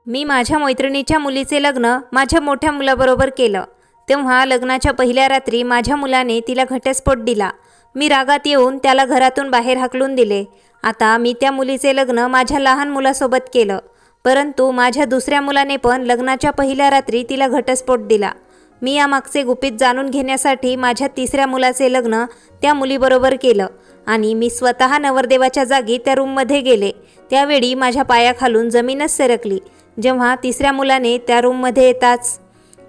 मी माझ्या मैत्रिणीच्या मुलीचे लग्न माझ्या मोठ्या मुलाबरोबर केलं। तेव्हा लग्नाच्या पहिल्या रात्री माझ्या मुलाने तिला घटस्फोट दिला। मी रागात येऊन त्याला घरातून बाहेर हाकलून दिले। आता मी त्या मुलीचे लग्न माझ्या लहान मुलासोबत केलं, परंतु माझ्या दुसऱ्या मुलाने पण लग्नाच्या पहिल्या रात्री तिला घटस्फोट दिला। मी यामागचे गुपित जाणून घेण्यासाठी माझ्या तिसऱ्या मुलाचे लग्न त्या मुलीबरोबर केलं आणि मी स्वतः नवरदेवाच्या जागी त्या रूममध्ये गेले। त्यावेळी माझ्या पायाखालून जमीनच सरकली जेव्हा तिसऱ्या मुलाने त्या रूममध्ये येताच।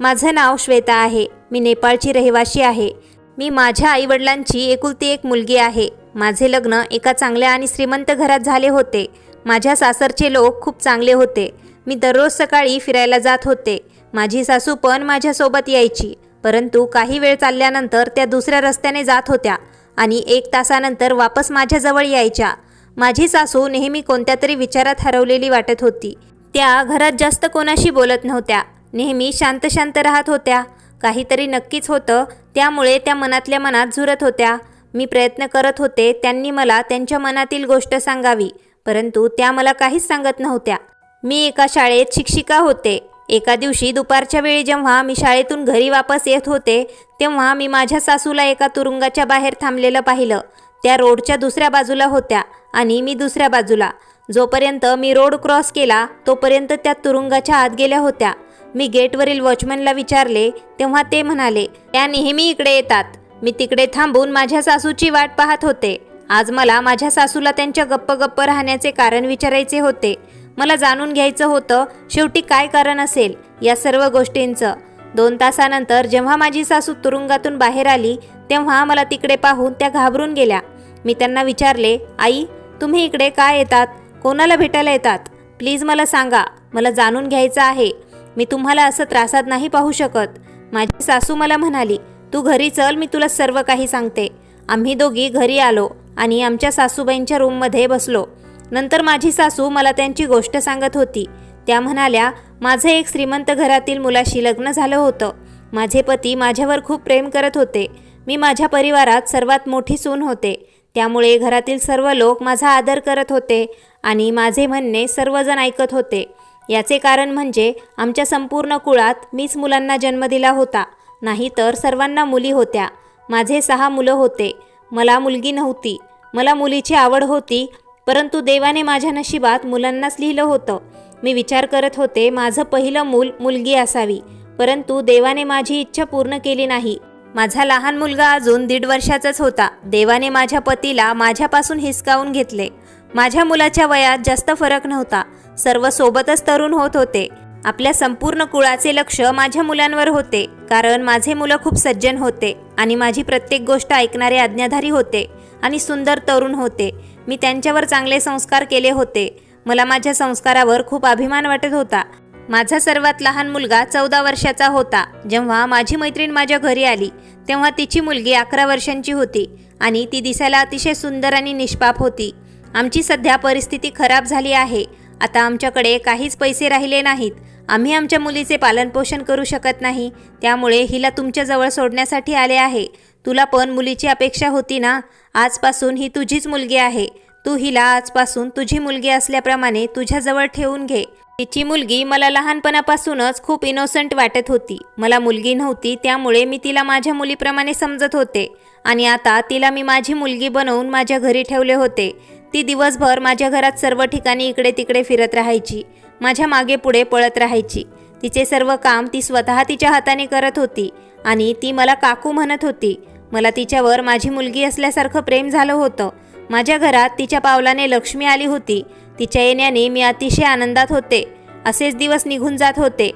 माझं नाव श्वेता आहे, मी नेपाळची रहिवासी आहे। मी माझ्या आईवडिलांची एकुलती एक मुलगी आहे। माझे लग्न एका चांगल्या आणि श्रीमंत घरात झाले होते। माझ्या सासरचे लोक खूप चांगले होते। मी दररोज सकाळी फिरायला जात होते। माझी सासू पण माझ्यासोबत यायची, परंतु काही वेळ चालल्यानंतर त्या दुसऱ्या रस्त्याने जात होत्या आणि 1 तासानंतर वापस माझ्याजवळ यायच्या। माझी सासू नेहमी कोणत्या तरी विचारात हरवलेली वाटत होती। त्या घरात जास्त कोणाशी बोलत नव्हत्या, नेहमी शांत शांत राहत होत्या। काहीतरी नक्कीच होतं, त्यामुळे त्या मनातल्या मनात झुरत होत्या। मी प्रयत्न करत होते त्यांनी मला त्यांच्या मनातील गोष्ट सांगावी, परंतु त्या मला काहीच सांगत नव्हत्या। मी एका शाळेत शिक्षिका होते। एका दिवशी दुपारच्या वेळी जेव्हा मी शाळेतून घरी वापस येत होते, तेव्हा मी माझ्या सासूला एका तुरुंगाच्या बाहेर थांबलेलं पाहिलं। त्या रोडच्या दुसऱ्या बाजूला होत्या आणि मी दुसऱ्या बाजूला। जोपर्यंत मी रोड क्रॉस केला तोपर्यंत त्या तुरुंगाच्या आत गेल्या होत्या। मी गेटवरील वॉचमनला विचारले, तेव्हा ते म्हणाले, त्या नेहमी इकडे येतात। मी तिकडे थांबून माझ्या सासूची वाट पाहत होते। आज मला माझ्या सासूला त्यांच्या गप्प राहण्याचे कारण विचारायचे होते। मला जाणून घ्यायचं होतं शेवटी काय कारण असेल या सर्व गोष्टींचं। 2 तासानंतर जेव्हा माझी सासू तुरुंगातून बाहेर आली, तेव्हा मला तिकडे पाहून त्या घाबरून गेल्या। मी त्यांना विचारले, आई तुम्ही इकडे काय येतात? कोणाला भेटायला येतात? प्लीज मला सांगा, मला जाणून घ्यायचं आहे। मी तुम्हाला असं त्रासात नाही पाहू शकत। माझी सासू मला म्हणाली, तू घरी चल, मी तुला सर्व काही सांगते। आम्ही दोघी घरी आलो आणि आमच्या सासूबाईंच्या रूममध्ये बसलो। नंतर माझी सासू मला त्यांची गोष्ट सांगत होती। त्या म्हणाल्या, माझं एक श्रीमंत घरातील मुलाशी लग्न झालं होतं। माझे पती माझ्यावर खूप प्रेम करत होते। मी माझ्या परिवारात सर्वात मोठी सून होते, त्यामुळे घरातील सर्व लोक माझा आदर करत होते आणि माझे म्हणणे सर्वजण ऐकत होते। याचे कारण म्हणजे आमच्या संपूर्ण कुळात मीच मुलांना जन्म दिला होता, नाहीतर सर्वांना मुली होत्या। माझे 6 मुलं होते, मला मुलगी नव्हती। मला मुलीची आवड होती, परंतु देवाने माझ्या नशिबात मुलांनाच लिहिलं होतं। मी विचार करत होते माझं पहिलं मूल मुलगी असावी, परंतु देवाने माझी इच्छा पूर्ण केली नाही। माझा लहान मुलगा अजून 1.5 वर्षाचाच होता। देवाने माझ्या पतीला माझ्यापासून हिसकावून घेतले। माझ्या मुलाच्या वयात जास्त फरक नव्हता, सर्व सोबतच तरुण होत होते। आपल्या संपूर्ण कुळाचे लक्ष माझ्या मुलांवर होते, कारण माझे मुलं खूप सज्जन होते आणि माझी प्रत्येक गोष्ट ऐकणारे आज्ञाधारी होते आणि सुंदर तरुण होते। मी त्यांच्यावर चांगले संस्कार केले होते। मला माझ्या संस्कारावर खूप अभिमान वाटत होता। माझा सर्वात लहान मुलगा 14 वर्षाचा होता। जेव्हा माझी मैत्रीण माझ्या घरी आली, तेव्हा तिची मुलगी 11 वर्षांची होती आणि ती दिसायला अतिशय सुंदर आणि निष्पाप होती। आमची सध्या परिस्थिती खराब झाली आहे। आता आमच्याकडे काहीच पैसे राहिले नाहीत। आम्ही आमच्या मुलीचे पालनपोषण करू शकत नाही, त्यामुळे हिला तुमच्याजवळ सोडण्यासाठी आले आहे। तुला पण मुलीची अपेक्षा होती ना? आजपासून ही तुझीच मुलगी आहे। तू हिला आजपासून तुझी मुलगी असल्याप्रमाणे तुझ्याजवळ ठेवून घे। तिची मुलगी मला लहानपणापासूनच खूप इनोसंट वाटत होती। मला मुलगी नव्हती, त्यामुळे मी तिला माझ्या मुलीप्रमाणे समजत होते आणि आता तिला मी माझी मुलगी बनवून माझ्या घरी ठेवले होते। ती दिवसभर माझ्या घरात सर्व ठिकाणी इकडे तिकडे फिरत राहायची, माझ्या मागे पुढे पळत राहायची। तिचे सर्व काम ती स्वतः तिच्या हाताने करत होती आणि ती मला काकू म्हणत होती। मला तिच्यावर माझी मुलगी असल्यासारखं प्रेम झालं होतं। माझ्या घरात तिच्या पावलाने लक्ष्मी आली होती। तिच्या येण्याने मी अतिशय आनंदात होते। असेच दिवस निघून जात होते।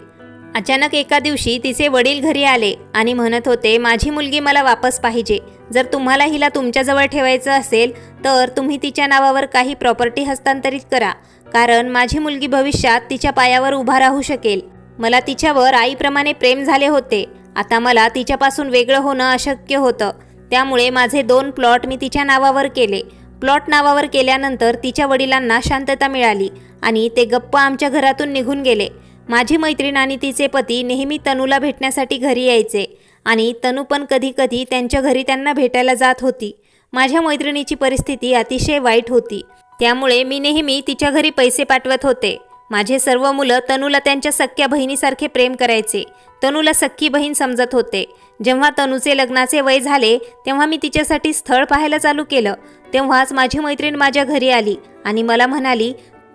अचानक एका दिवशी तिचे वडील घरी आले आणि म्हणत होते, माझी मुलगी मला वापस पाहिजे। जर तुम्हाला हिला तुमच्याजवळ ठेवायचं असेल तर तुम्ही तिच्या नावावर काही प्रॉपर्टी हस्तांतरित करा, कारण माझी मुलगी भविष्यात तिच्या पायावर उभा राहू शकेल। मला तिच्यावर आईप्रमाणे प्रेम झाले होते। आता मला तिच्यापासून वेगळं होणं अशक्य होतं, त्यामुळे माझे 2 प्लॉट मी तिच्या नावावर केले। प्लॉट नावावर केल्यानंतर तिच्या वडिलांना शांतता मिळाली आणि ते गप्प आमच्या घरातून निघून गेले। माझी मैत्रीण आणि तिचे पती नेहमी तनूला भेटण्यासाठी घरी यायचे आणि तनू पण कधी कधी त्यांच्या घरी त्यांना भेटायला जात होती। माझ्या मैत्रिणीची परिस्थिती अतिशय वाईट होती, त्यामुळे मी नेहमी तिच्या घरी पैसे पाठवत होते। माझे सर्व मुलं तनूला त्यांच्या सख्ख्या बहिणीसारखे प्रेम करायचे. तनूला सख्खी बहीण समजत होते. जेव्हा तनूचे लग्नाचे वय झाले तेव्हा मी तिच्यासाठी स्थळ पाहायला चालू केलं. तेव्हाच माझी मैत्रीण माझ्या घरी आली आणि मला म्हणाली,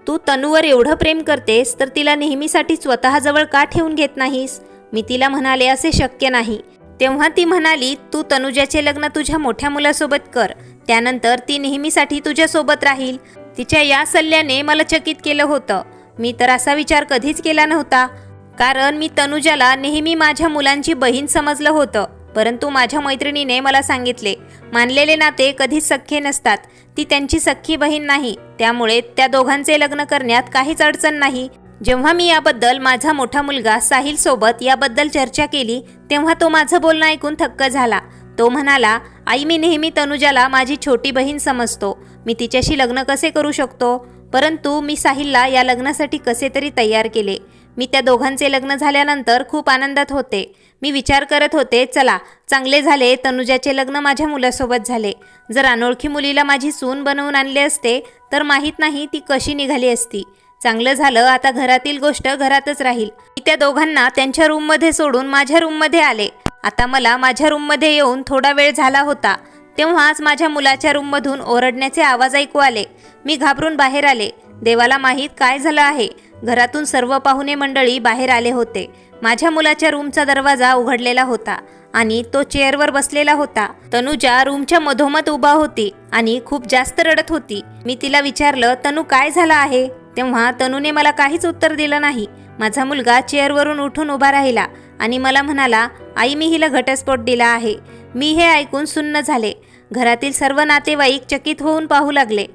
तू तनूवर एवढं प्रेम करतेस तर तिला नेहमीसाठी स्वतःजवळ का ठेवून घेत नाहीस? मी तिला म्हणाले, असे शक्य नाही. तेव्हा ती म्हणाली, तू तनुजाचे लग्न तुझ्या मोठ्या मुलासोबत कर, त्यानंतर ती नेहमीसाठी तुझ्यासोबत राहील. तिच्या या सल्ल्याने मला चकित केलं होतं. मी तर असा विचार कधीच केला नव्हता, कारण मी तनुजाला नेहमी माझ्या मुलांची बहीण समजलं होतं. परंतु माझ्या मैत्रिणीने मला सांगितले, मानलेले नाते कधीच सख्खे नसतात. ती त्यांची सख्खी बहीण नाही, त्यामुळे त्या दोघांचे लग्न करण्यात काहीच अडचण नाही. जेव्हा मी याबद्दल माझा मोठा मुलगा साहिल सोबत याबद्दल चर्चा केली तेव्हा तो माझं बोलणं ऐकून थक्क झाला. तो म्हणाला, आई, मी नेहमी तनुजाला माझी छोटी बहीण समजतो. मी तिच्याशी लग्न कसे करू शकतो? परंतु मी साहिलला या लग्नासाठी कसे तरी तयार केले. मी त्या दोघांचे लग्न झाल्यानंतर खूप आनंदात होते. मी विचार करत होते, चला चांगले झाले तनुजाचे लग्न माझ्या मुलासोबत झाले. जर अनोळखी मुलीला माझी सून बनवून आणले असते तर माहीत नाही ती कशी निघाली असती. चांगलं झालं, आता घरातील गोष्ट घरातच राहील. मी त्या दोघांना त्यांच्या रूममध्ये सोडून माझ्या रूममध्ये आले. आता मला माझ्या रूममध्ये येऊन थोडा वेळ झाला होता. तेव्हाच माझ्या मुलाच्या रूममधून ओरडण्याचे आवाज ऐकू आले. मी घाबरून बाहेर आले. देवाला माहीत काय झालं आहे. घरातून सर्व पाहुणे मंडळी बाहेर आले होते. माझ्या मुलाच्या रूमचा दरवाजा उघडलेला होता आणि तो चेअरवर बसलेला होता. तनुजा रूमच्या मधोमध उभा होती आणि खूप जास्त रडत होती. मी तिला विचारलं, तनू काय झालं आहे? तेव्हा तनूने मला काहीच उत्तर दिलं नाही. माझा मुलगा चेअरवरून उठून उभा राहिला आणि मला म्हणाला, आई, मी हिला घटस्फोट दिला आहे. मी हे ऐकून सुन्न झाले. घरातील सर्व नातेवाईक चकित होऊन पाहू लागले.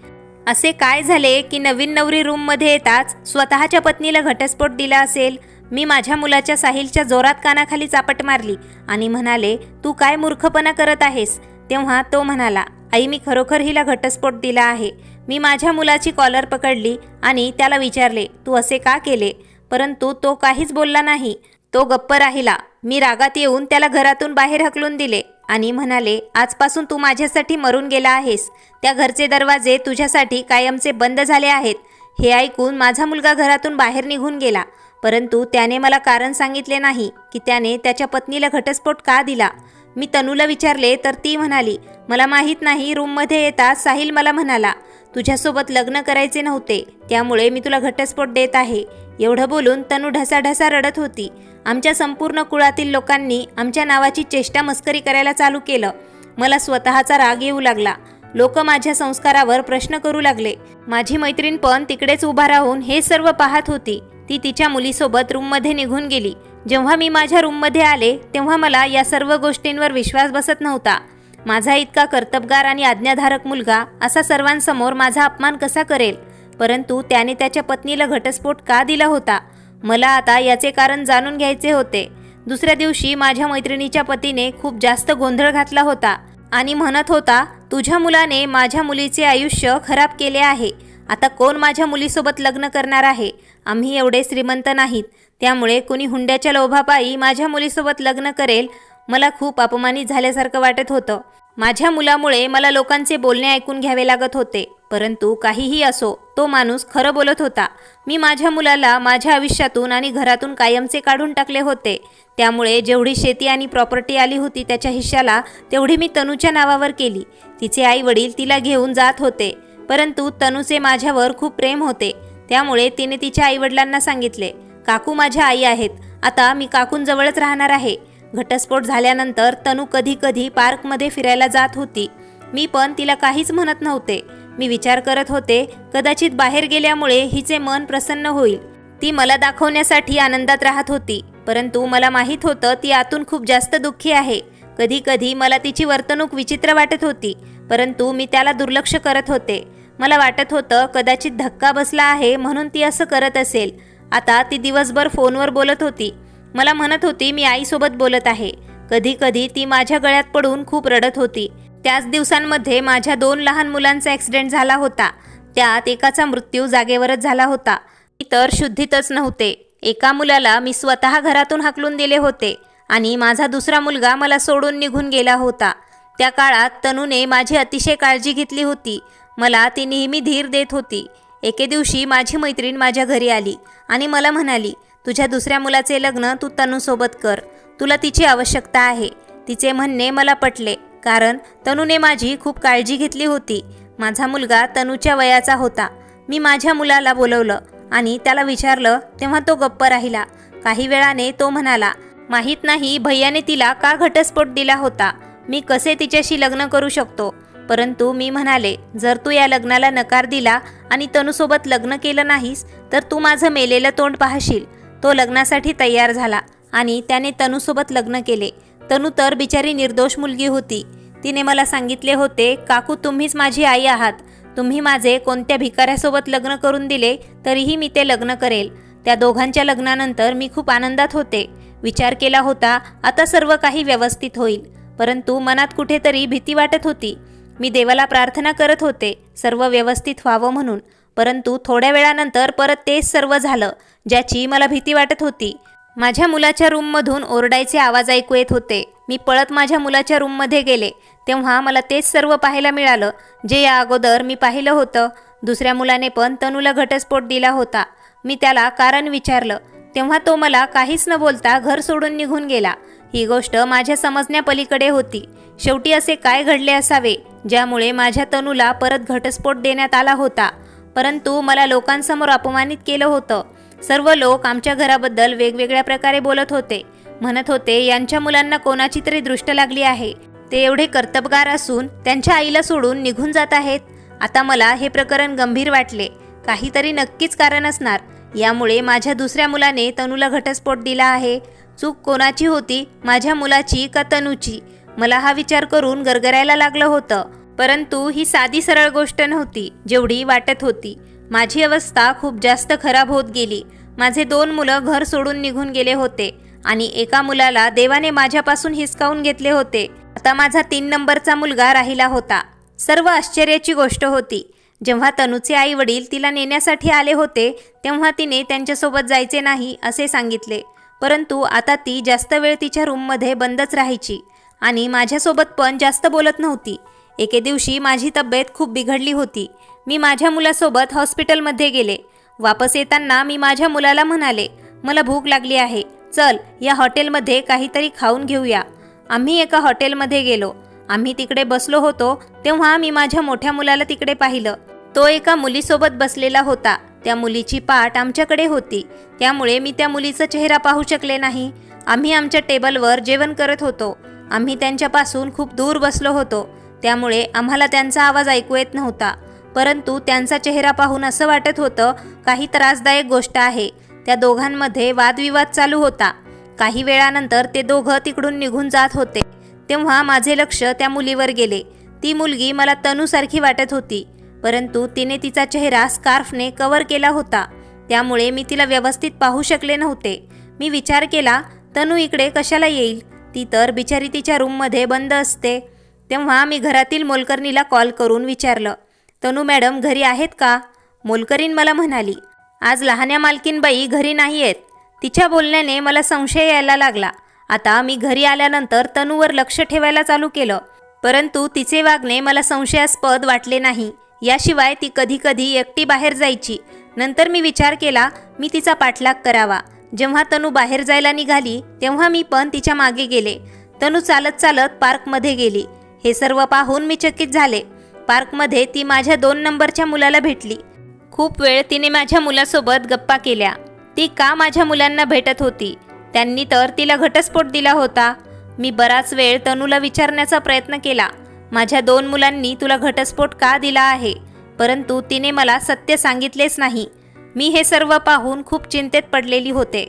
असे काय झाले की नवीन नवरी रूममध्ये येताच स्वतःच्या पत्नीला घटस्फोट दिला असेल? मी माझ्या मुलाच्या साहिलच्या जोरात कानाखाली चापट मारली आणि म्हणाले, तू काय मूर्खपणा करत आहेस? तेव्हा तो म्हणाला, आई, मी खरोखर हिला घटस्फोट दिला आहे. मी माझ्या मुलाची कॉलर पकडली आणि त्याला विचारले, तू असे का केले? परंतु तो काहीच बोलला नाही. तो गप्प राहिला. मी रागात येऊन त्याला घरातून बाहेर हकलून दिले आणि म्हणाले, आजपासून तू माझ्यासाठी मरून गेला आहेस. त्या घरचे दरवाजे तुझ्यासाठी कायमचे बंद झाले आहेत. हे ऐकून माझा मुलगा घरातून बाहेर निघून गेला. परंतु त्याने मला कारण सांगितले नाही की त्याने त्याच्या पत्नीला घटस्फोट का दिला. मी तनूला विचारले तर ती म्हणाली, मला माहीत नाही. रूममध्ये येताच साहिल मला म्हणाला, तुझ्यासोबत लग्न करायचे नव्हते, त्यामुळे मी तुला घटस्फोट देत आहे. एवढं बोलून तनू ढसाढसा रडत होती. आमच्या संपूर्ण कुळातील लोकांनी आमच्या नावाची चेष्टा मस्करी करायला चालू केलं. मला स्वतःचा राग येऊ लागला. लोक माझ्या संस्कारावर प्रश्न करू लागले. माझी मैत्रीण पण तिकडेच उभा राहून हे सर्व पाहत होती. ती तिच्या मुलीसोबत रूममध्ये निघून गेली. जेव्हा मी माझ्या रूममध्ये आले तेव्हा मला या सर्व गोष्टींवर विश्वास बसत नव्हता. माझा इतका कर्तबगार आणि आज्ञाधारक मुलगा असा सर्वांसमोर माझा अपमान कसा करेल? परंतु त्याने त्याच्या पत्नीला घटस्फोट का दिला होता? मला आता याचे कारण जाणून घ्यायचे होते. दुसऱ्या दिवशी माझ्या मैत्रिणीच्या पतीने खूप जास्त गोंधळ घातला होता आणि म्हणत होता, तुझ्या मुलाने माझ्या मुलीचे आयुष्य खराब केले आहे. आता कोण माझ्या मुलीसोबत लग्न करणार आहे? आम्ही एवढे श्रीमंत नाहीत, त्यामुळे कुणी हुंड्याच्या लोभापायी माझ्या मुलीसोबत लग्न करेल. मला खूप अपमानित झाल्यासारखं वाटत होतं. माझ्या मुलामुळे मला लोकांचे बोलणे ऐकून घ्यावे लागत होते. परंतु काहीही असो, तो माणूस खरं बोलत होता. मी माझ्या मुलाला माझ्या आयुष्यातून आणि घरातून कायमचे काढून टाकले होते. त्यामुळे जेवढी शेती आणि प्रॉपर्टी आली होती त्याच्या हिश्श्याला, तेवढी मी तनूच्या नावावर केली. तिचे आई वडील तिला घेऊन जात होते, परंतु तनूचे माझ्यावर खूप प्रेम होते. त्यामुळे तिने तिच्या आईवडिलांना सांगितले, काकू माझ्या आई आहेत, आता मी काकूंजवळच राहणार आहे. घटस्फोट झाल्यानंतर तनू कधी कधी पार्कमध्ये फिरायला जात होती. मी पण तिला काहीच म्हणत नव्हते. मी विचार करत होते, कदाचित बाहेर गेल्यामुळे हिचे मन प्रसन्न होईल. ती मला दाखवण्यासाठी आनंदात राहत होती, परंतु मला माहीत होतं ती आतून खूप जास्त दुःखी आहे. कधी कधी मला तिची वर्तणूक विचित्र वाटत होती, परंतु मी त्याला दुर्लक्ष करत होते. मला वाटत होतं कदाचित धक्का बसला आहे म्हणून ती असं करत असेल. आता ती दिवसभर फोनवर बोलत होती. मला म्हणत होती मी आईसोबत बोलत आहे. कधी कधी ती माझ्या गळ्यात पडून खूप रडत होती. त्याच दिवसांमध्ये माझ्या 2 लहान मुलांचा ॲक्सिडेंट झाला होता. त्यात एकाचा मृत्यू जागेवरच झाला होता. इतर शुद्धीतच नव्हते. एका मुलाला मी स्वतः घरातून हाकलून दिले होते आणि माझा दुसरा मुलगा मला सोडून निघून गेला होता. त्या काळात तनूने माझी अतिशय काळजी घेतली होती. मला ती नेहमी धीर देत होती. एके दिवशी माझी मैत्रीण माझ्या घरी आली आणि मला म्हणाली, तुझ्या दुसऱ्या मुलाचे लग्न तू तनूसोबत कर, तुला तिची आवश्यकता आहे. तिचे म्हणणे मला पटले, कारण तनूने माझी खूप काळजी घेतली होती. माझा मुलगा तनूच्या वयाचा होता. मी माझ्या मुलाला बोलवलं आणि त्याला विचारलं तेव्हा तो गप्प राहिला. काही वेळाने तो म्हणाला, माहीत नाही भैयाने तिला का घटस्फोट दिला होता, मी कसे तिच्याशी लग्न करू शकतो. परंतु मी म्हणाले, जर तू या लग्नाला नकार दिला आणि तनूसोबत लग्न केलं नाहीस तर तू माझं मेलेलं तोंड पाहशील. तो लग्नासाठी तयार झाला आणि त्याने तनूसोबत लग्न केले. तनू तर बिचारी निर्दोष मुलगी होती. तिने मला सांगितले होते, काकू तुम्हीच माझी आई आहात, तुम्ही माझे कोणत्या भिकाऱ्यासोबत लग्न करून दिले तरीही मी ते लग्न करेल. त्या दोघांच्या लग्नानंतर मी खूप आनंदात होते. विचार केला होता आता सर्व काही व्यवस्थित होईल, परंतु मनात कुठेतरी भीती वाटत होती. मी देवाला प्रार्थना करत होते सर्व व्यवस्थित व्हावं म्हणून, परंतु थोड्या वेळानंतर परत तेच सर्व झालं ज्याची मला भीती वाटत होती. माझ्या मुलाच्या रूममधून ओरडायचे आवाज ऐकू येत होते. मी पळत माझ्या मुलाच्या रूममध्ये गेले तेव्हा मला तेच सर्व पाहायला मिळालं जे या अगोदर मी पाहिलं होतं. दुसऱ्या मुलाने पण तनूला घटस्फोट दिला होता. मी त्याला कारण विचारलं तेव्हा तो मला काहीच न बोलता घर सोडून निघून गेला. ही गोष्ट माझ्या समजण्यापलीकडे होती. शेवटी असे काय घडले असावे ज्यामुळे माझ्या तनूला परत घटस्फोट देण्यात आला होता. परंतु मला लोकांसमोर अपमानित केलं होतं. सर्व लोक आमच्या घराबद्दल वेगवेगळ्या प्रकारे बोलत होते. म्हणत होते यांच्या मुलांना कोणाची तरी दृष्ट लागली आहे, ते एवढे कर्तबगार असून त्यांच्या आईला सोडून निघून जात आहेत. आता मला हे प्रकरण गंभीर वाटले. काहीतरी नक्कीच कारण असणार. यामुळे माझ्या दुसऱ्या मुलाने तनूला घटस्फोट दिला आहे. चूक कोणाची होती, माझ्या मुलाची का तनूची? मला हा विचार करून गरगरायला लागलं होतं. परंतु ही साधी सरळ गोष्ट नव्हती जेवढी वाटत होती. माझी अवस्था खूप जास्त खराब होत गेली. माझे 2 मुलं घर सोडून निघून गेले होते आणि एका मुलाला देवाने माझ्यापासून हिसकावून घेतले होते. आता माझा 3 नंबरचा मुलगा राहिला होता. सर्व आश्चर्याची गोष्ट होती, जेव्हा तनूचे आई वडील तिला नेण्यासाठी आले होते तेव्हा तिने त्यांच्यासोबत जायचे नाही असे सांगितले. परंतु आता ती जास्त वेळ तिच्या रूममध्ये बंदच राहायची आणि माझ्यासोबत पण जास्त बोलत नव्हती. एके दिवशी माझी तब्येत खूप बिघडली होती. मी माझ्या मुलासोबत हॉस्पिटलमध्ये गेले. वापस येताना मी माझ्या मुलाला म्हणाले, मला भूक लागली आहे, चल या हॉटेलमध्ये काहीतरी खाऊन घेऊया. आम्ही एका हॉटेलमध्ये गेलो. आम्ही तिकडे बसलो होतो तेव्हा मी माझ्या मोठ्या मुलाला तिकडे पाहिलं. तो एका मुलीसोबत बसलेला होता. त्या मुलीची पाठ आमच्याकडे होती, त्यामुळे मी त्या मुलीचा चेहरा पाहू शकले नाही. आम्ही आमच्या टेबलवर जेवण करत होतो. आम्ही त्यांच्यापासून खूप दूर बसलो होतो, त्यामुळे आम्हाला त्यांचा आवाज ऐकू येत नव्हता. परंतु त्यांचा चेहरा पाहून असं वाटत होतं काही त्रासदायक गोष्ट आहे. त्या दोघांमध्ये वादविवाद चालू होता. काही वेळानंतर ते दोघं तिकडून निघून जात होते तेव्हा माझे लक्ष त्या मुलीवर गेले. ती मुलगी मला तनूसारखी वाटत होती, परंतु तिने तिचा चेहरा स्कार्फने कव्हर केला होता, त्यामुळे मी तिला व्यवस्थित पाहू शकले नव्हते. मी विचार केला, तनू इकडे कशाला येईल, ती तर बिचारी तिच्या रूममध्ये बंद असते. तेव्हा मी घरातील मोलकरणीला कॉल करून विचारलं, तनू मॅडम घरी आहेत का? मोलकरीण मला म्हणाली, आज लहान्या मालकीनबाई घरी नाही आहेत. तिच्या बोलण्याने मला संशय यायला लागला. आता मी घरी आल्यानंतर तनूवर लक्ष ठेवायला चालू केलं, परंतु तिचे वागणे मला संशयास्पद वाटले नाही. याशिवाय ती कधी कधी एकटी बाहेर जायची. नंतर मी विचार केला मी तिचा पाठलाग करावा. जेव्हा तनू बाहेर जायला निघाली तेव्हा मी पण तिच्या मागे गेले. तनू चालत चालत पार्कमध्ये गेली. हे सर्व पाहून मी चकित झाले. पार्कमध्ये ती माझ्या 2 नंबरच्या मुलाला भेटली. खूप वेळ तिने माझ्या मुलासोबत गप्पा केल्या. ती का माझ्या मुलांना भेटत होती? त्यांनी तर तिला घटस्फोट दिला होता. मी बराच वेळ तनूला विचारण्याचा प्रयत्न केला, माझ्या 2 मुलांनी तुला घटस्फोट का दिला आहे? परंतु तिने मला सत्य सांगितलेच नाही. मी हे सर्व पाहून खूप चिंतेत पडलेली होते.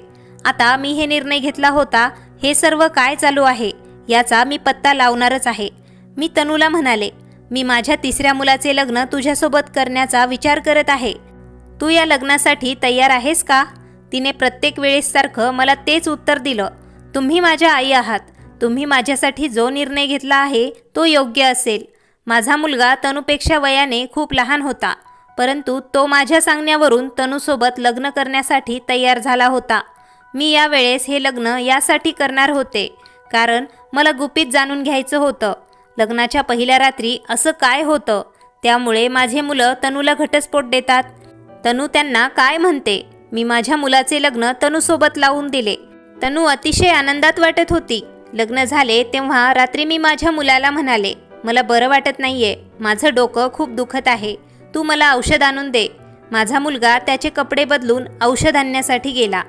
आता मी हे निर्णय घेतला होता, हे सर्व काय चालू आहे याचा मी पत्ता लावणारच आहे. मी तनूला म्हणाले, मी माझ्या 3ऱ्या मुलाचे लग्न तुझ्यासोबत करण्याचा विचार करत आहे. तू या लग्नासाठी तयार आहेस का? तिने प्रत्येक वेळेसारखं मला तेच उत्तर दिलं, तुम्ही माझ्या आई आहात. तुम्ही माझ्यासाठी जो निर्णय घेतला आहे तो योग्य असेल. माझा मुलगा तनूपेक्षा वयाने खूप लहान होता, परंतु तो माझ्या सांगण्यावरून तनूसोबत लग्न करण्यासाठी तयार झाला होता. मी यावेळेस हे लग्न यासाठी करणार होते कारण मला गुपित जाणून घ्यायचं होतं, लग्नाच्या पहिल्या रात्री असं काय होतं, त्यामुळे माझे मुलं तनूला घटस्फोट देतात. तनू त्यांना काय म्हणते. मी माझ्या मुलाचे लग्न तनूसोबत लावून दिले. तनू अतिशय आनंदात वाटत होती. लग्न झाले तेव्हा रात्री मी माझ्या मुलाला म्हणाले, मला बरं वाटत नाहीये, माझं डोकं खूप दुखत आहे, तू मला औषध आणून दे. माझा मुलगा त्याचे कपडे बदलून औषध आणण्यासाठी गेला.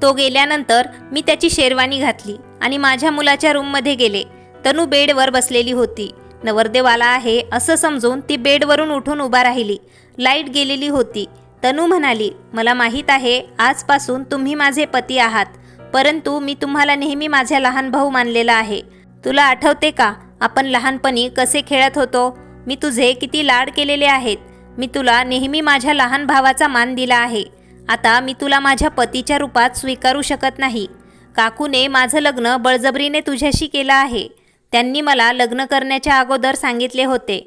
तो गेल्यानंतर मी त्याची शेरवानी घातली आणि माझ्या मुलाच्या रूममध्ये गेले. तनू बेडवर बसलेली होती. नवरदेव आला आहे असं समजून ती बेडवरून उठून उभा राहिली. लाईट गेलेली होती. तनू म्हणाली, मला माहीत आहे आजपासून तुम्ही माझे पती आहात, परंतु मी तुम्हाला नेहमी माझा लहान भाऊ मानलेला आहे. तुला आठवते का आपण लहानपणी कसे खेळत होतो. मी तुझे किती लाड केलेले आहेत. मी तुला नेहमी माझ्या लहान भावाचा मान दिला आहे. आता मी तुला माझ्या पतीच्या रूपात स्वीकारू शकत नाही. काकूने माझं लग्न बळजबरीने तुझ्याशी केलं आहे. त्यांनी मला लग्न करण्याच्या अगोदर सांगितले होते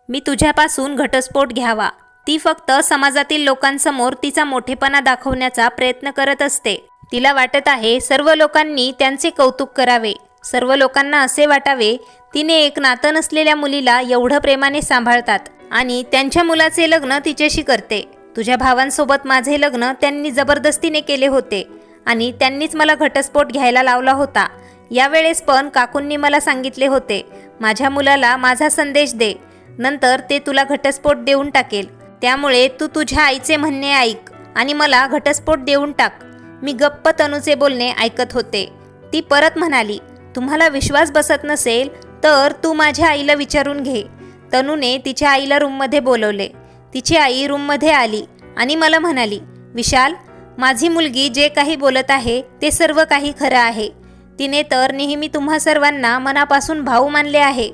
मी तुझ्यापासून घटस्फोट घ्यावा. ती फक्त समाजातील लोकांसमोर तिचा मोठेपणा दाखवण्याचा प्रयत्न करत असते. तिला वाटत आहे सर्व लोकांनी त्यांचे कौतुक करावे, सर्व लोकांना असे वाटावे तिने एक नातं नसलेल्या मुलीला एवढं प्रेमाने सांभाळतात आणि त्यांच्या मुलाचे लग्न तिच्याशी करते. तुझ्या भावांसोबत माझे लग्न त्यांनी जबरदस्तीने केले होते आणि त्यांनीच मला घटस्फोट घ्यायला लावला होता. यावेळेस पण काकूंनी मला सांगितले होते, माझ्या मुलाला माझा संदेश दे, नंतर ते तुला घटस्फोट देऊन टाकेल. त्यामुळे तू तुझ्या आईचे म्हणणे ऐक आणि मला घटस्फोट देऊन टाक. मी गप्प तनूचे बोलणे ऐकत होते. ती परत म्हणाली, तुम्हाला विश्वास बसत नसेल तर तू माझ्या आईला विचारून घे. तनूने तिच्या आईला रूममध्ये बोलवले. तिची आई रूममध्ये आली आणि मला म्हणाली, विशाल, माझी मुलगी जे काही बोलत आहे ते सर्व काही खरं आहे. तिने तर नेहमी तुम्हा सर्वांना मनापासून भाऊ मानले आहे.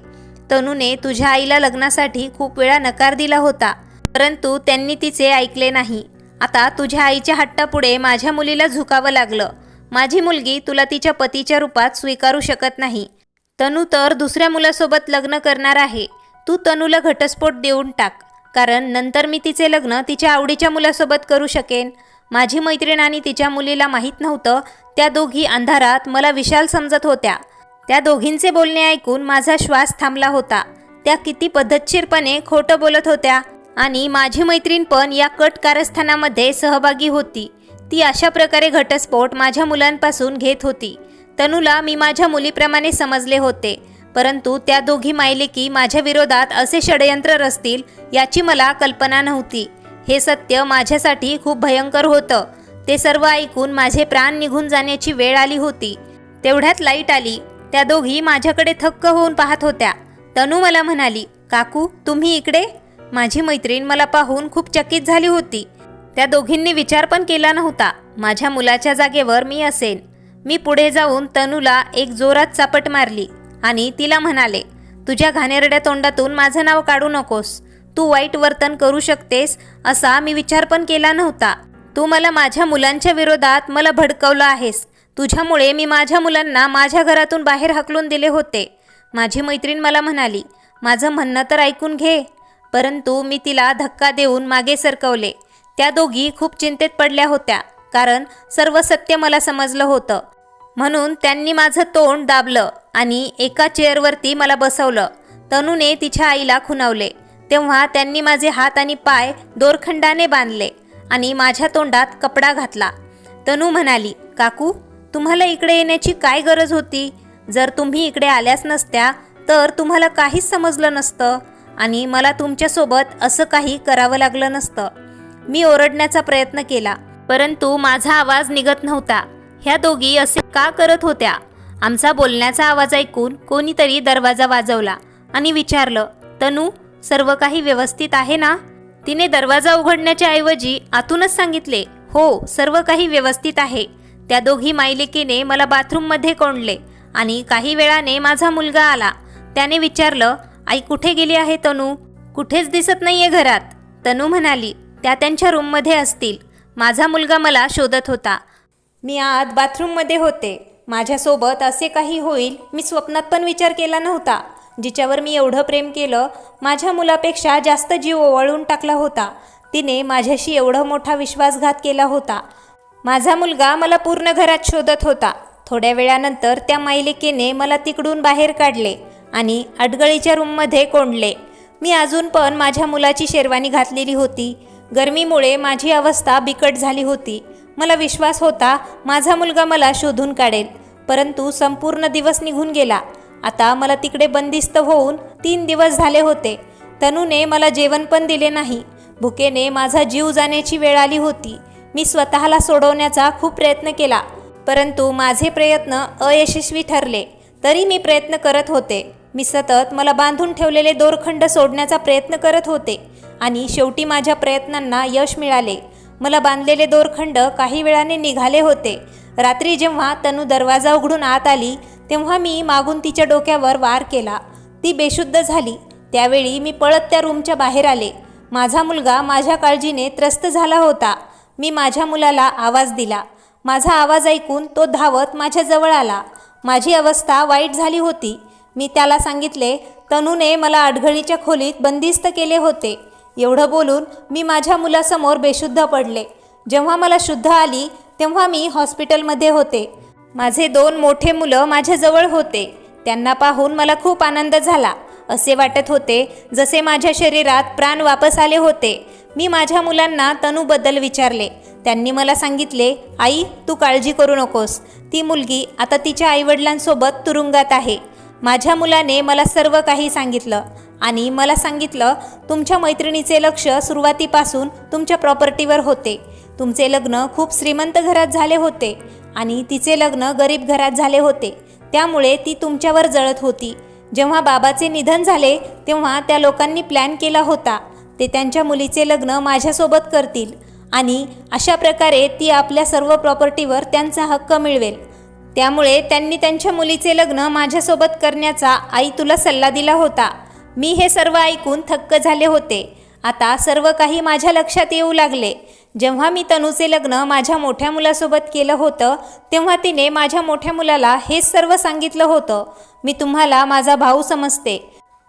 तनूने तुझ्या आईला लग्नासाठी खूप वेळा नकार दिला होता, परंतु त्यांनी तिचे ऐकले नाही. आता तुझ्या आईच्या हट्टापुढे माझ्या मुलीला झुकावं लागलं. माझी मुलगी तुला तिच्या पतीच्या रूपात स्वीकारू शकत नाही. तनू तर दुसऱ्या मुलासोबत लग्न करणार आहे. तू तनूला घटस्फोट देऊन टाक, कारण नंतर मी तिचे लग्न तिच्या आवडीच्या मुलासोबत करू शकेन. माझी मैत्रीण आणि तिच्या मुलीला माहीत नव्हतं त्या दोघी अंधारात मला विशाल समजत होत्या. त्या दोघींचे बोलणे ऐकून माझा श्वास थांबला होता. त्या किती पद्धतशीरपणे खोटं बोलत होत्या आणि माझी मैत्रीण पण या कट कारस्थानामध्ये सहभागी होती. ती अशा प्रकारे घटस्फोट माझ्या मुलांपासून घेत होती. तनूला मी माझ्या मुलीप्रमाणे समजले होते, परंतु त्या दोघी मायलेकी माझ्या विरोधात असे षडयंत्र रचतील याची मला कल्पना नव्हती. हे सत्य माझ्यासाठी खूप भयंकर होतं. ते सर्व ऐकून माझे प्राण निघून जाण्याची वेळ आली होती. तेवढ्यात लाईट आली. त्या दोघी माझ्याकडे थक्क होऊन पाहत होत्या. तनू मला म्हणाली, काकू तुम्ही इकडे. माझी मैत्रीण मला पाहून खूप चकित झाली होती. त्या दोघींनी विचार पण केला नव्हता माझ्या मुलाच्या जागेवर मी असेन. मी पुढे जाऊन तनूला एक जोरात चापट मारली आणि तिला म्हणाले, तुझ्या घाणेरड्या तोंडातून माझं नाव काढू नकोस. तू वाईट वर्तन करू शकतेस असा मी विचार पण केला नव्हता. तू मला माझ्या मुलांच्या विरोधात मला भडकवलं आहेस. तुझ्यामुळे मी माझ्या मुलांना माझ्या घरातून बाहेर हाकलून दिले होते. माझी मैत्रीण मला म्हणाली, माझं म्हणणं तर ऐकून घे, परंतु मी तिला धक्का देऊन मागे सरकवले. त्या दोघी खूप चिंतेत पडल्या होत्या, कारण सर्व सत्य मला समजलं होतं. म्हणून त्यांनी माझं तोंड दाबलं आणि एका चेअरवरती मला बसवलं. तनूने तिच्या आईला खुणावले. तेव्हा त्यांनी माझे हात आणि पाय दोरखंडाने बांधले आणि माझ्या तोंडात कपडा घातला. तनू म्हणाली, काकू तुम्हाला इकडे येण्याची काय गरज होती. जर तुम्ही इकडे आल्याच नसत्या तर तुम्हाला काहीच समजलं नसतं आणि मला तुमच्यासोबत असं काही करावं लागलं नसतं. मी ओरडण्याचा प्रयत्न केला, परंतु माझा आवाज निघत नव्हता. ह्या दोघी असे का करत होत्या. आमचा बोलण्याचा आवाज ऐकून कोणीतरी दरवाजा वाजवला आणि विचारलं, तनू सर्व काही व्यवस्थित आहे ना. तिने दरवाजा उघडण्याच्या ऐवजी आतूनच सांगितले, हो सर्व काही व्यवस्थित आहे. त्या दोघी मायलेकीने मला बाथरूममध्ये कोंडले आणि काही वेळाने माझा मुलगा आला. त्याने विचारलं, आई कुठे गेली आहे तनू. कुठेच दिसत नाहीये घरात. तनू म्हणाली, त्या त्यांच्या रूममध्ये असतील. माझा मुलगा मला शोधत होता. मी आत बाथरूममध्ये होते. माझ्यासोबत असे काही होईल मी स्वप्नात पण विचार केला नव्हता. जिच्यावर मी एवढं प्रेम केलं, माझ्या मुलापेक्षा जास्त जीव ओवाळून टाकला होता. तिने माझ्याशी एवढा मोठा विश्वासघात केला होता. माझा मुलगा मला पूर्ण घरात शोधत होता. थोड्या वेळानंतर त्या मायलेकीने मला तिकडून बाहेर काढले आणि अडगळीच्या रूममध्ये कोंडले. मी अजून पण माझ्या मुलाची शेरवानी घातलेली होती. गरमीमुळे माझी अवस्था बिकट झाली होती. मला विश्वास होता माझा मुलगा मला शोधून काढेल, परंतु संपूर्ण दिवस निघून गेला. आता मला तिकडे बंदिस्त होऊन 3 दिवस झाले होते. तनूने मला जेवण पण दिले नाही. भुकेने माझा जीव जाण्याची वेळ आली होती. मी स्वतःला सोडवण्याचा खूप प्रयत्न केला, परंतु माझे प्रयत्न अयशस्वी ठरले. तरी मी प्रयत्न करत होते. मी सतत मला बांधून ठेवलेले दोरखंड सोडण्याचा प्रयत्न करत होते आणि शेवटी माझ्या प्रयत्नांना यश मिळाले. मला बांधलेले दोरखंड काही वेळाने निघाले होते. रात्री जेव्हा तनू दरवाजा उघडून आत आली तेव्हा मी मागून तिच्या डोक्यावर वार केला. ती बेशुद्ध झाली. त्यावेळी मी पळत त्या रूमच्या बाहेर आले. माझा मुलगा माझ्या काळजीने त्रस्त झाला होता. मी माझ्या मुलाला आवाज दिला. माझा आवाज ऐकून तो धावत माझ्याजवळ आला. माझी अवस्था वाईट झाली होती. मी त्याला सांगितले, तनूने मला अडगळीच्या खोलीत बंदिस्त केले होते. एवढं बोलून मी माझ्या मुलासमोर बेशुद्ध पडले. जेव्हा मला शुद्ध आली तेव्हा मी हॉस्पिटलमध्ये होते. माझे 2 मोठे मुलं माझ्याजवळ होते. त्यांना पाहून मला खूप आनंद झाला. असे वाटत होते जसे माझ्या शरीरात प्राण वापस आले होते. मी माझ्या मुलांना तनूबद्दल विचारले. त्यांनी मला सांगितले, आई तू काळजी करू नकोस. ती मुलगी आता तिच्या आईवडिलांसोबत तुरुंगात आहे. माझ्या मुलाने मला सर्व काही सांगितलं आणि मला सांगितलं, तुमच्या मैत्रिणीचे लक्ष सुरुवातीपासून तुमच्या प्रॉपर्टीवर होते. तुमचे लग्न खूप श्रीमंत घरात झाले होते आणि तिचे लग्न गरीब घरात झाले होते. त्यामुळे ती तुमच्यावर जळत होती. जेव्हा बाबाचे निधन झाले तेव्हा त्या लोकांनी प्लॅन केला होता ते त्यांच्या मुलीचे लग्न माझ्यासोबत करतील आणि अशा प्रकारे ती आपल्या सर्व प्रॉपर्टीवर त्यांचा हक्क मिळवेल. त्यामुळे त्यांनी त्यांच्या मुलीचे लग्न माझ्यासोबत करण्याचा आई तुला सल्ला दिला होता. मी हे सर्व ऐकून थक्क झाले होते. आता सर्व काही माझ्या लक्षात येऊ लागले. जेव्हा मी तनूचे लग्न माझ्या मोठ्या मुलासोबत केलं होतं तेव्हा तिने माझ्या मोठ्या मुलाला हेच सर्व सांगितलं होतं. मी तुम्हाला माझा भाऊ समजते.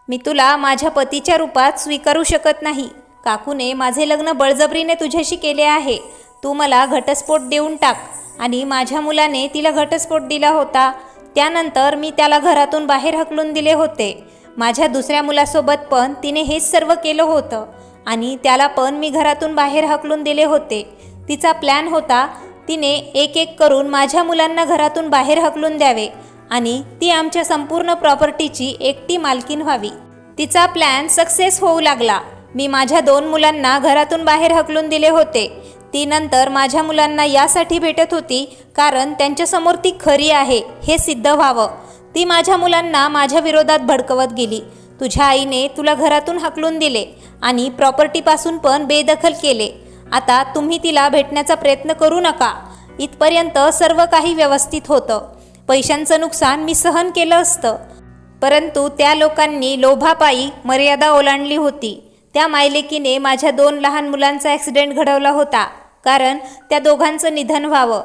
मी तुला माझ्या पतीच्या रूपात स्वीकारू शकत नाही. काकूने माझे लग्न बळजबरीने तुझ्याशी केले आहे. तू मला घटस्फोट देऊन टाक. आणि माझ्या मुलाने तिला घटस्फोट दिला होता. त्यानंतर मी त्याला घरातून बाहेर हकलून दिले होते. माझ्या दुसऱ्या मुलासोबत पण तिने हेच सर्व केलं होतं आणि त्याला पण मी घरातून बाहेर हकलून दिले होते. तिचा प्लॅन होता तिने एक एक करून माझ्या मुलांना घरातून बाहेर हकलून द्यावे आणि ती आमच्या संपूर्ण प्रॉपर्टीची एकटी मालकीण व्हावी. तिचा प्लॅन सक्सेस होऊ लागला. मी माझ्या 2 मुलांना घरातून बाहेर हकलून दिले होते. ती नंतर माझ्या मुलांना यासाठी भेटत होती कारण त्यांच्यासमोर ती खरी आहे हे सिद्ध व्हावं. ती माझ्या मुलांना माझ्या विरोधात भडकवत गेली. तुझ्या आईने तुला घरातून हकलून दिले आणि प्रॉपर्टीपासून पण बेदखल केले. आता तुम्ही तिला भेटण्याचा प्रयत्न करू नका. इथपर्यंत सर्व काही व्यवस्थित होतं. पैशांचं नुकसान मी सहन केलं असतं, परंतु त्या लोकांनी लोभापायी मर्यादा ओलांडली होती. त्या मायलेकीने माझ्या 2 लहान मुलांचा ॲक्सिडेंट घडवला होता कारण त्या दोघांचं निधन व्हावं.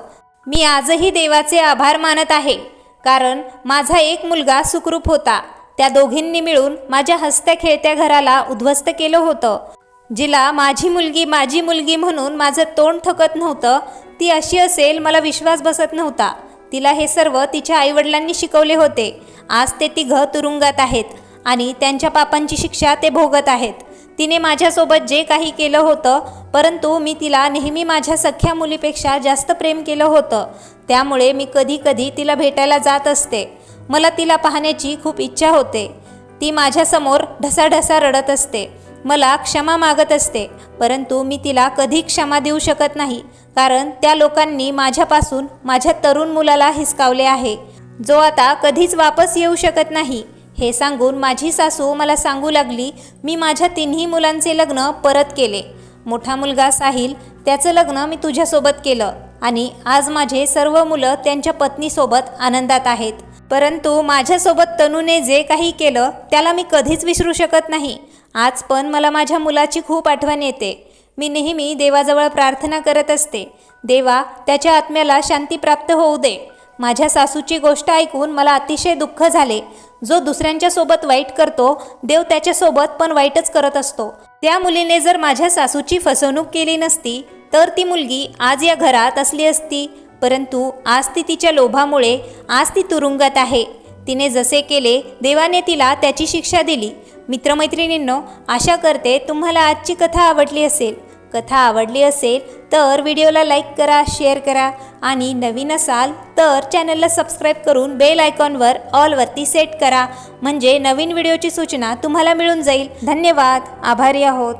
मी आजही देवाचे आभार मानत आहे कारण माझा एक मुलगा सुखरूप होता. त्या दोघींनी मिळून माझ्या हसत्या खेळत्या घराला उद्ध्वस्त केलं होतं. जिला माझी मुलगी म्हणून माझं तोंड थकत नव्हतं, ती अशी असेल मला विश्वास बसत नव्हता. तिला हे सर्व तिच्या आईवडिलांनी शिकवले होते. आज ते तिघं तुरुंगात आहेत आणि त्यांच्या पापांची शिक्षा ते भोगत आहेत. तिने माझ्यासोबत जे काही केलं होतं, परंतु मी तिला नेहमी माझ्या सख्या मुलीपेक्षा जास्त प्रेम केलं होतं. त्यामुळे मी कधी कधी तिला भेटायला जात असते. मला तिला पाहण्याची खूप इच्छा होते. ती माझ्यासमोर ढसाढसा रडत असते. मला क्षमा मागत असते, परंतु मी तिला कधी क्षमा देऊ शकत नाही कारण त्या लोकांनी माझ्यापासून माझ्या तरुण मुलाला हिसकावले आहे, जो आता कधीच वापस येऊ शकत नाही. हे सांगून माझी सासू मला सांगू लागली, मी माझ्या 3ही मुलांचे लग्न परत केले. मोठा मुलगा साहिल, त्याचं लग्न मी तुझ्यासोबत केलं आणि आज माझे सर्व मुलं त्यांच्या पत्नीसोबत आनंदात आहेत. परंतु माझ्यासोबत तनूने जे काही केलं त्याला मी कधीच विसरू शकत नाही. आज पण मला माझ्या मुलाची खूप आठवण येते. मी नेहमी देवाजवळ प्रार्थना करत असते, देवा त्याच्या आत्म्याला शांती प्राप्त होऊ दे. माझ्या सासूची गोष्ट ऐकून मला अतिशय दुःख झाले. जो दुसऱ्यांच्या सोबत वाईट करतो, देव त्याच्यासोबत पण वाईटच करत असतो. त्या मुलीने जर माझ्या सासूची फसवणूक केली नसती तर ती मुलगी आज या घरात असली असती, परंतु आज ती तिच्या लोभामुळे आज ती तुरुंगात आहे. तिने जसे केले देवाने तिला त्याची शिक्षा दिली. मित्रमैत्रिणींनो, आशा करते तुम्हाला आजची कथा आवडली असेल. कथा आवडली असेल तर व्हिडिओला लाईक करा, शेअर करा आणि नवीन असाल तर चॅनलला सबस्क्राईब करून बेल आयकॉनवर ऑलवरती सेट करा, म्हणजे नवीन व्हिडिओची सूचना तुम्हाला मिळून जाईल. धन्यवाद. आभारी आहोत.